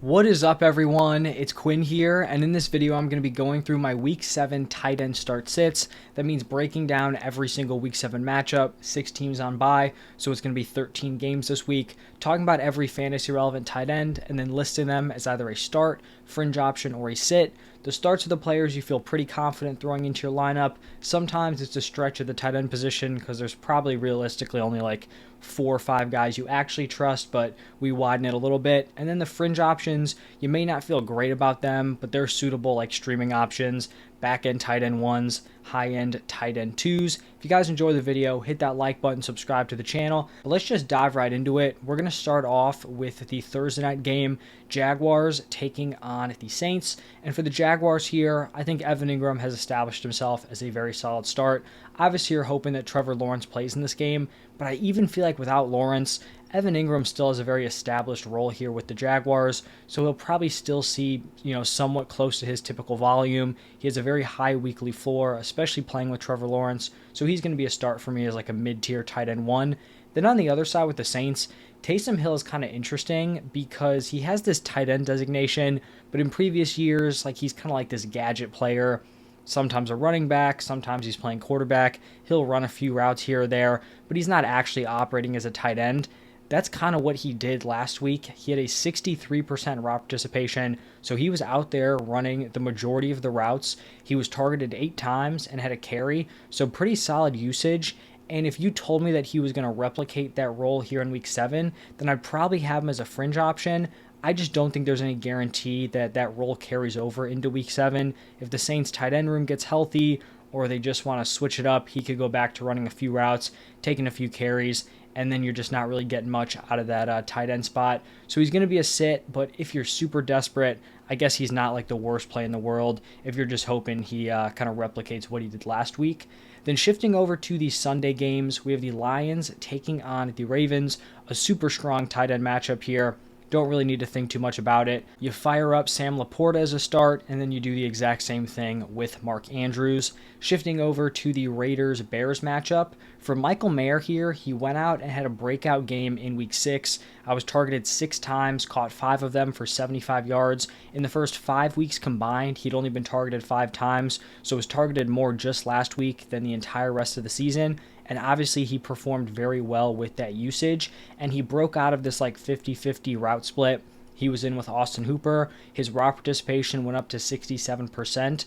What is up, everyone? It's Quinn here, and in this video I'm going to be going through my Week 7 tight end start sits. That means breaking down every single Week 7 matchup, 6 teams on bye, so it's going to be 13 games this week, talking about every fantasy-relevant tight end, and then listing them as either a start, fringe option, or a sit. The starts are the players you feel pretty confident throwing into your lineup. Sometimes it's a stretch at the tight end position because there's probably realistically only like 4 or 5 guys you actually trust, but we widen it a little bit. And then the fringe options, you may not feel great about them, but they're suitable like streaming options, back end tight end ones, high end tight end twos. If you guys enjoy the video, hit that like button, subscribe to the channel. But let's just dive right into it. We're going to start off with the Thursday night game, Jaguars taking on the Saints. And for the Jaguars here, I think Evan Ingram has established himself as a very solid start. Obviously, you're hoping that Trevor Lawrence plays in this game, but I even feel like without Lawrence, Evan Ingram still has a very established role here with the Jaguars, so he'll probably still see, somewhat close to his typical volume. He has a very high weekly floor, especially playing with Trevor Lawrence, so he's going to be a start for me as like a mid-tier tight end one. Then on the other side with the Saints, Taysom Hill is kind of interesting because he has this tight end designation, but in previous years, like he's kind of like this gadget player. Sometimes a running back, sometimes he's playing quarterback. He'll run a few routes here or there, but he's not actually operating as a tight end. That's kind of what he did last week. He had a 63% route participation, so he was out there running the majority of the routes. He was targeted 8 times and had a carry, so pretty solid usage. And if you told me that he was going to replicate that role here in Week 7, then I'd probably have him as a fringe option. I just don't think there's any guarantee that that role carries over into Week 7. If the Saints tight end room gets healthy or they just want to switch it up, he could go back to running a few routes, taking a few carries, and then you're just not really getting much out of that tight end spot. So he's going to be a sit, but if you're super desperate, I guess he's not like the worst play in the world if you're just hoping he kind of replicates what he did last week. Then shifting over to the Sunday games, we have the Lions taking on the Ravens, a super strong tight end matchup here. Don't really need to think too much about it. You fire up Sam Laporta as a start, and then you do the exact same thing with Mark Andrews. Shifting over to the Raiders-Bears matchup, for Michael Mayer here, he went out and had a breakout game in Week 6. I was targeted 6 times, caught 5 of them for 75 yards. In the first 5 weeks combined, he'd only been targeted 5 times, so was targeted more just last week than the entire rest of the season. And obviously he performed very well with that usage, and he broke out of this like 50-50 route split. He was in with Austin Hooper. His route participation went up to 67%.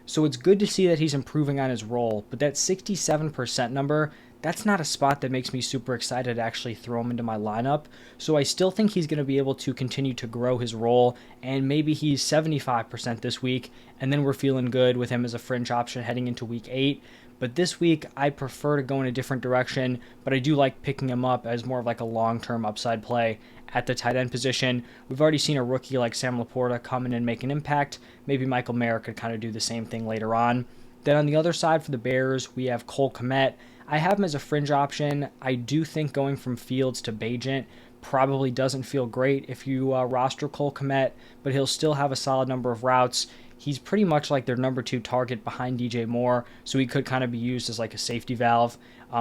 So it's good to see that he's improving on his role, but that 67% number, that's not a spot that makes me super excited to actually throw him into my lineup. So I still think he's going to be able to continue to grow his role, and maybe he's 75% this week, and then we're feeling good with him as a fringe option heading into Week 8. But this week, I prefer to go in a different direction, but I do like picking him up as more of like a long-term upside play at the tight end position. We've already seen a rookie like Sam Laporta come in and make an impact. Maybe Michael Mayer could kind of do the same thing later on. Then on the other side for the Bears, we have Cole Kmet. I have him as a fringe option. I do think going from Fields to Bagent probably doesn't feel great if you roster Cole Kmet, but he'll still have a solid number of routes. He's pretty much like their number 2 target behind DJ Moore, so he could kind of be used as like a safety valve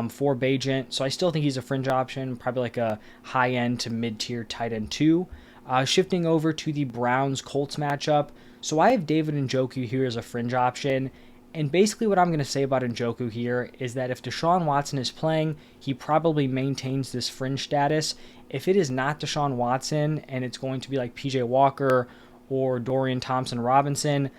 for Bagent. So I still think he's a fringe option, probably like a high-end to mid-tier tight end 2. Shifting over to the Browns-Colts matchup, so I have David Njoku here as a fringe option, and basically what I'm going to say about Njoku here is that if Deshaun Watson is playing, he probably maintains this fringe status. If it is not Deshaun Watson and it's going to be like PJ Walker or Dorian Thompson-Robinson,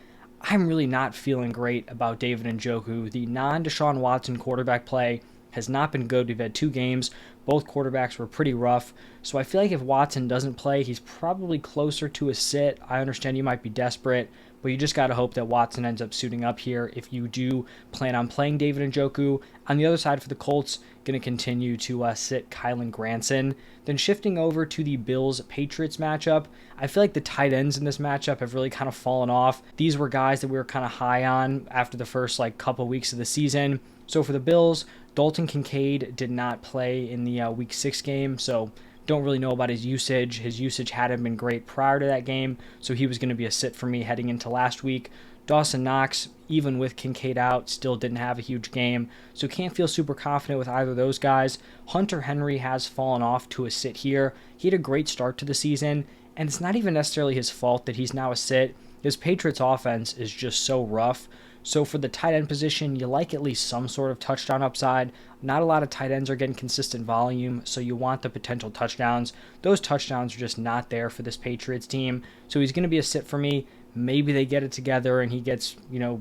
I'm really not feeling great about David Njoku. The non-Deshaun Watson quarterback play has not been good. We've had 2 games. Both quarterbacks were pretty rough. So I feel like if Watson doesn't play, he's probably closer to a sit. I understand you might be desperate, but you just got to hope that Watson ends up suiting up here if you do plan on playing David Njoku. On the other side for the Colts, going to continue to sit Kylan Granson. Then shifting over to the Bills-Patriots matchup, I feel like the tight ends in this matchup have really kind of fallen off. These were guys that we were kind of high on after the first couple weeks of the season. So for the Bills, Dalton Kincaid did not play in the Week 6 game, so don't really know about his usage. His usage hadn't been great prior to that game, so he was going to be a sit for me heading into last week. Dawson Knox, even with Kincaid out, still didn't have a huge game, so can't feel super confident with either of those guys. Hunter Henry has fallen off to a sit here. He had a great start to the season, and it's not even necessarily his fault that he's now a sit. This Patriots offense is just so rough. So for the tight end position, you like at least some sort of touchdown upside. Not a lot of tight ends are getting consistent volume, so you want the potential touchdowns. Those touchdowns are just not there for this Patriots team. So he's going to be a sit for me. Maybe they get it together and he gets,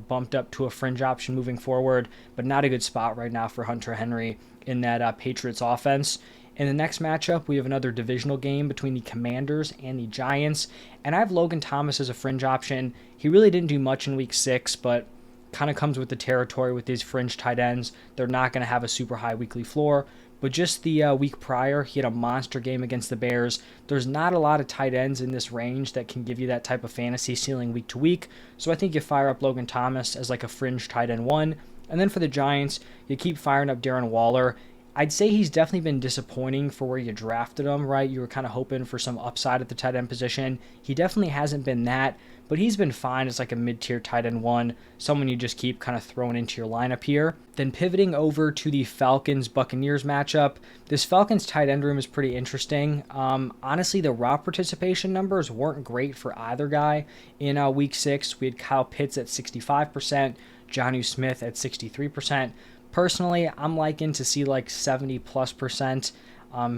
bumped up to a fringe option moving forward, but not a good spot right now for Hunter Henry in that Patriots offense. In the next matchup, we have another divisional game between the Commanders and the Giants, and I have Logan Thomas as a fringe option. He really didn't do much in week 6, but kind of comes with the territory with these fringe tight ends. They're not going to have a super high weekly floor, but just the week prior, he had a monster game against the Bears. There's not a lot of tight ends in this range that can give you that type of fantasy ceiling week to week, so I think you fire up Logan Thomas as like a fringe tight end 1. And then for the Giants, you keep firing up Darren Waller. I'd say he's definitely been disappointing for where you drafted him, right? You were kind of hoping for some upside at the tight end position. He definitely hasn't been that, but he's been fine as like a mid-tier tight end 1, someone you just keep kind of throwing into your lineup here. Then pivoting over to the Falcons Buccaneers matchup, this Falcons tight end room is pretty interesting. Honestly, the raw participation numbers weren't great for either guy. In week 6, we had Kyle Pitts at 65%, Jonnu Smith at 63%. Personally, I'm liking to see like 70+%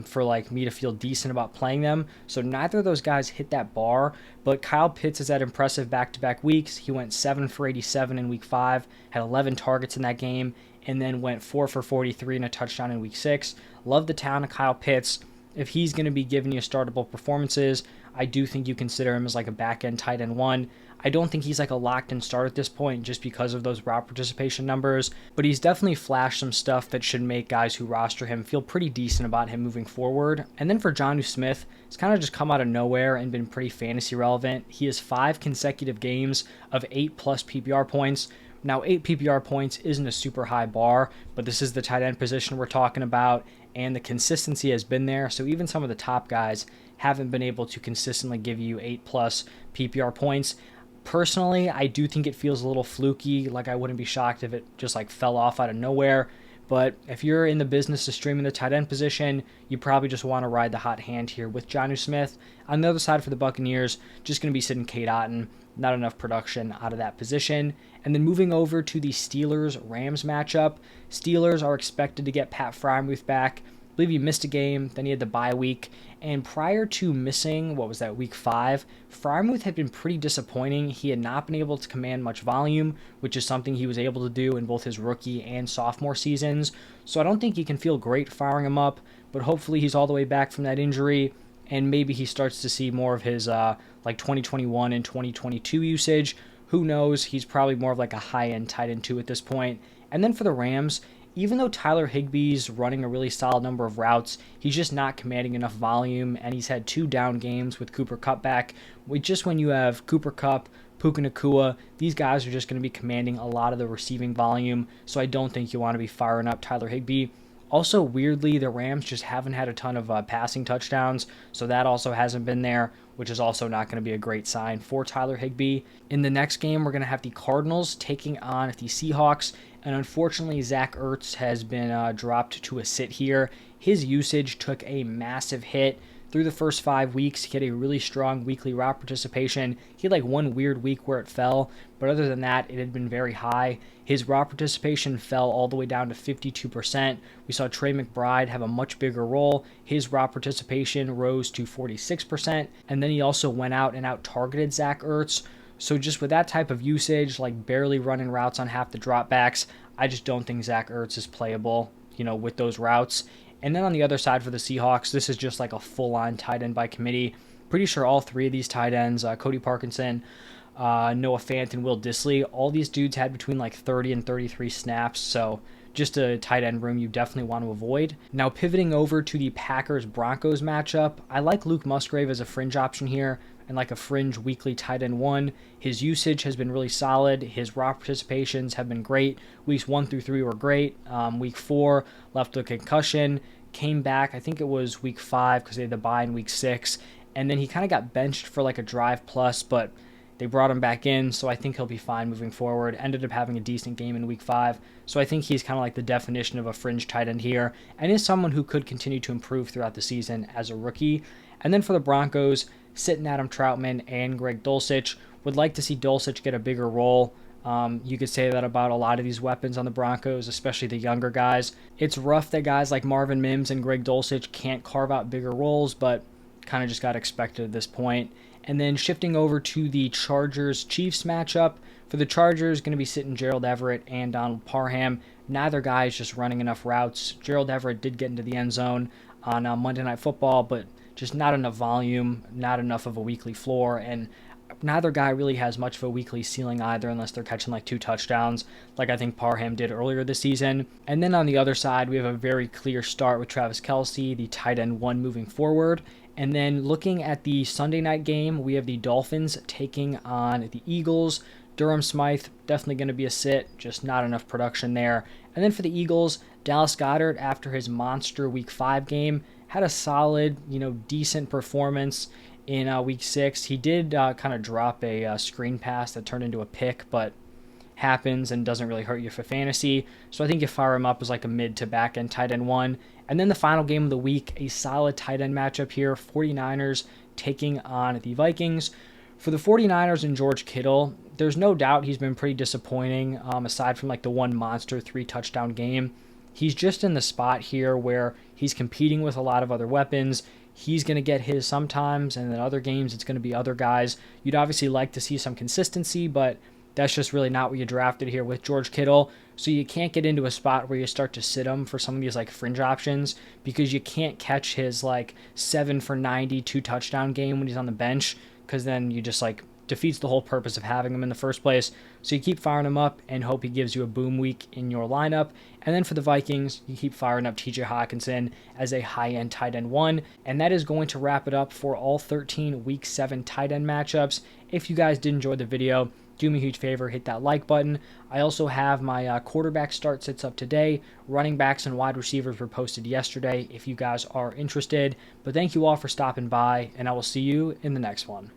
for like me to feel decent about playing them. So neither of those guys hit that bar, but Kyle Pitts has had impressive back-to-back weeks. He went 7 for 87 in week 5, had 11 targets in that game, and then went 4 for 43 and a touchdown in week 6. Love the talent of Kyle Pitts. If he's going to be giving you startable performances, I do think you consider him as like a back-end tight end 1. I don't think he's like a locked-in start at this point just because of those route participation numbers, but he's definitely flashed some stuff that should make guys who roster him feel pretty decent about him moving forward. And then for Jonnu Smith, it's kind of just come out of nowhere and been pretty fantasy relevant. He has 5 consecutive games of 8+ PPR points. Now, 8 PPR points isn't a super high bar, but this is the tight end position we're talking about, and the consistency has been there. So even some of the top guys haven't been able to consistently give you 8+ PPR points. Personally, I do think it feels a little fluky. Like, I wouldn't be shocked if it just like fell off out of nowhere. But if you're in the business of streaming the tight end position, you probably just want to ride the hot hand here with Jonnu Smith. On the other side for the Buccaneers, just going to be sitting Cade Otton. Not enough production out of that position. And then moving over to the Steelers-Rams matchup, Steelers are expected to get Pat Freiermuth back. I believe he missed a game, then he had the bye week, and prior to missing, week 5, Freiermuth had been pretty disappointing. He had not been able to command much volume, which is something he was able to do in both his rookie and sophomore seasons, so I don't think you can feel great firing him up, but hopefully he's all the way back from that injury, and maybe he starts to see more of his 2021 and 2022 usage. Who knows? He's probably more of like a high-end tight end 2 at this point. And then for the Rams, even though Tyler Higbee's running a really solid number of routes, he's just not commanding enough volume, and he's had 2 down games with Cooper Kupp back. Just when you have Cooper Kupp, Puka Nacua, these guys are just going to be commanding a lot of the receiving volume, so I don't think you want to be firing up Tyler Higbee. Also, weirdly, the Rams just haven't had a ton of passing touchdowns, so that also hasn't been there, which is also not going to be a great sign for Tyler Higbee. In the next game, we're going to have the Cardinals taking on the Seahawks, and unfortunately, Zach Ertz has been dropped to a sit here. His usage took a massive hit. Through the first 5 weeks, he had a really strong weekly route participation. He had like one weird week where it fell, but other than that, it had been very high. His route participation fell all the way down to 52%. We saw Trey McBride have a much bigger role. His route participation rose to 46%, and then he also went out and out-targeted Zach Ertz. So just with that type of usage, like barely running routes on half the dropbacks, I just don't think Zach Ertz is playable, with those routes. And then on the other side for the Seahawks, this is just like a full-on tight end by committee. Pretty sure all 3 of these tight ends, Cody Parkinson, Noah Fant, and Will Dissly, all these dudes had between like 30 and 33 snaps, so just a tight end room you definitely want to avoid. Now pivoting over to the Packers-Broncos matchup, I like Luke Musgrave as a fringe option here, and like a fringe weekly tight end 1. His usage has been really solid. His raw participations have been great. Weeks 1 through 3 were great. Week 4 left with a concussion, came back, I think it was week 5 because they had the bye in week 6, and then he kind of got benched for like a drive plus, but they brought him back in, so I think he'll be fine moving forward. Ended up having a decent game in week 5, so I think he's kind of like the definition of a fringe tight end here, and is someone who could continue to improve throughout the season as a rookie. And then for the Broncos, sitting Adam Troutman and Greg Dulcich. Would like to see Dulcich get a bigger role. You could say that about a lot of these weapons on the Broncos, especially the younger guys. It's rough that guys like Marvin Mims and Greg Dulcich can't carve out bigger roles, but kind of just got expected at this point. And then shifting over to the Chargers-Chiefs matchup. For the Chargers, going to be sitting Gerald Everett and Donald Parham. Neither guy is just running enough routes. Gerald Everett did get into the end zone on Monday Night Football, but just not enough volume, not enough of a weekly floor, and neither guy really has much of a weekly ceiling either unless they're catching like 2 touchdowns like I think Parham did earlier this season. And then on the other side, we have a very clear start with Travis Kelce, the tight end 1 moving forward. And then looking at the Sunday night game, we have the Dolphins taking on the Eagles. Durham Smythe, definitely going to be a sit, just not enough production there. And then for the Eagles, Dallas Goedert, after his monster Week 5 game, had a solid, decent performance in Week 6. He did kind of drop a screen pass that turned into a pick, but happens and doesn't really hurt you for fantasy. So I think you fire him up as like a mid to back end tight end 1. And then the final game of the week, a solid tight end matchup here, 49ers taking on the Vikings. For the 49ers and George Kittle, there's no doubt he's been pretty disappointing, aside from like the one monster 3 touchdown game. He's just in the spot here where he's competing with a lot of other weapons. He's going to get his sometimes, and then other games it's going to be other guys. You'd obviously like to see some consistency, but that's just really not what you drafted here with George Kittle. So you can't get into a spot where you start to sit him for some of these like fringe options because you can't catch his like 7 for 90 2 touchdown game when he's on the bench, because then you just like defeats the whole purpose of having him in the first place. So you keep firing him up and hope he gives you a boom week in your lineup. And then for the Vikings, you keep firing up TJ Hawkinson as a high-end tight end 1. And that is going to wrap it up for all 13 Week 7 tight end matchups. If you guys did enjoy the video, do me a huge favor, hit that like button. I also have my quarterback start sits up today. Running backs and wide receivers were posted yesterday if you guys are interested. But thank you all for stopping by, and I will see you in the next one.